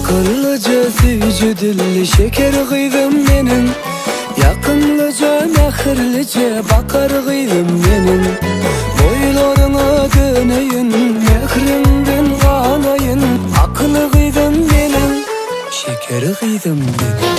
Akıllıca suyucu dilli şeker kıydım benim. Yakınlıca mehirlice bakar kıydım benim. Boylarına döneyim, mehrimden kanayın. Akıllı kıydım benim, şeker kıydım benim.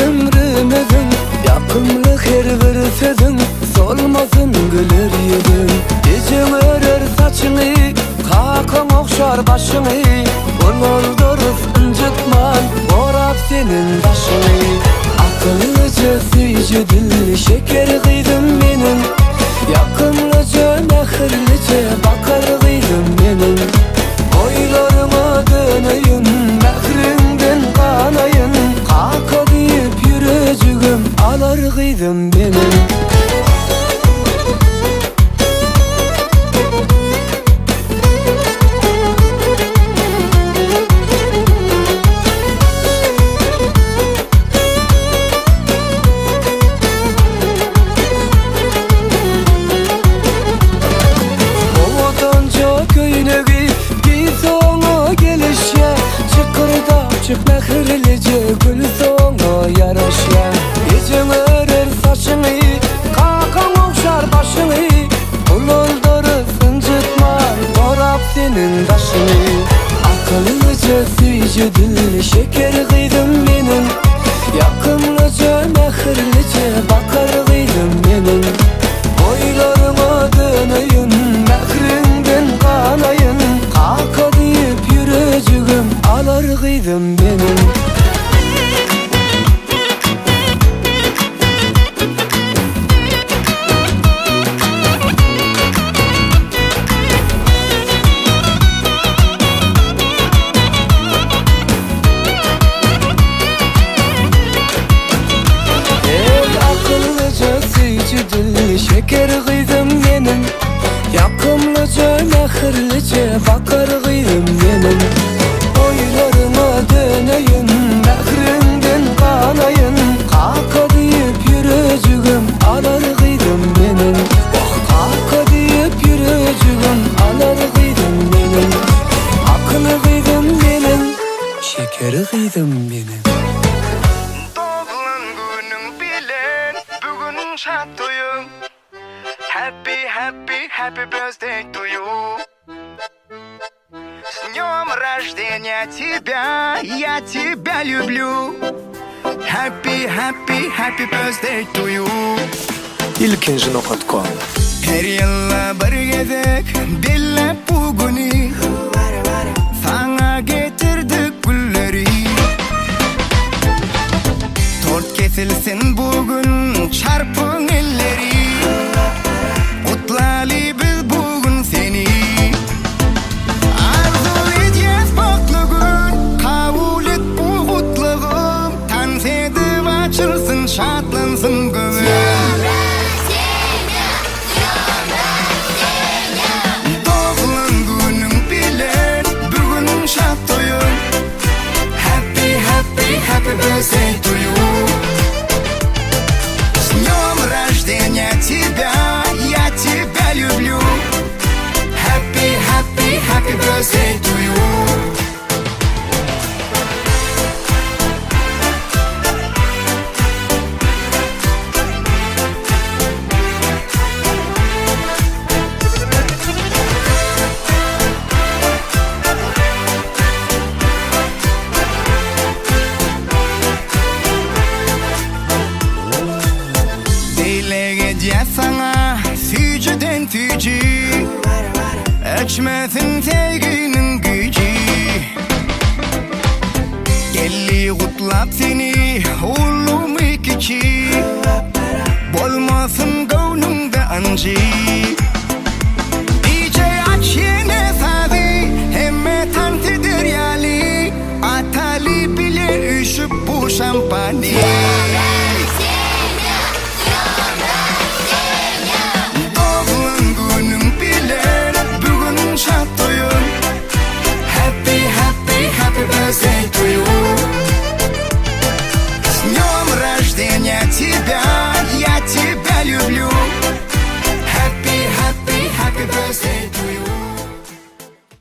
Ömrümüzün yakınlık her bir sözün solmasın gülür yüzün. Gecen örer saçını, kakan okşar başını. Olurdur incitman, orap senin başını. Akıllıca suyucu dilli şeker kıydım benim. Yakınlıca mehirlice bakar kıydım benim. Boylarıma döneyim, mehrinden kanayın. Kaka deyip yürücüğüm alar kıydım benim. Ovadanca köyüne bir sona gelişe. Çık mehirlice gül sona yaraşa. Gecen örer saçını, kakan okşar başını. Ululdur sıncıtmar, orap senin başını. Akıllıca suyucu dilli şeker kıydım benim. Yakınlıca mehirlice bakar kıydım benim. Boylarıma döneyim, mehrinden kanayın. Kaka deyip yürücüğüm alar kıydım benim. Şeker kıydım benim. Yakımlıca mehirlice bakar kıydım benim. Boylarıma döneyim, mehrimden kanayın. Kaka deyip yürücüğüm alar kıydım benim. Kaka deyip yürücüğüm alar kıydım benim. Akıllı kıydım benim, şeker kıydım benim. Doğulan günün bilen bugün şatlıyım. Happy, happy, happy birthday to you. С днем рождения тебя, я тебя люблю. Happy, happy, happy birthday to you. ilkinci.com. Her yılla bir gezek, dille bugünü. Sana getirdik gülleri. Tort kesilsin bugün çarpın elleri. Kutlayalım biz bugün seni. Arzu edeceğiz mutlu gün, kabul et bu kutluğum. Dans edip açılsın, şatlansın gönül. Doğulan günün bilen bugün şatlıyım. Happy, happy, happy birthday to you. С днем рождения тебя, я тебя люблю. Happy, happy, happy birthday to you. Dilege sana sücüden tücü. Ölçmesin sevginin gücü. Gelli kutlap seni oğlum ikici. Bolmasın gönlümde ancı. DJ aç yine sazı, hemme tanti deryali. Atali bile üşüp bu şampanya.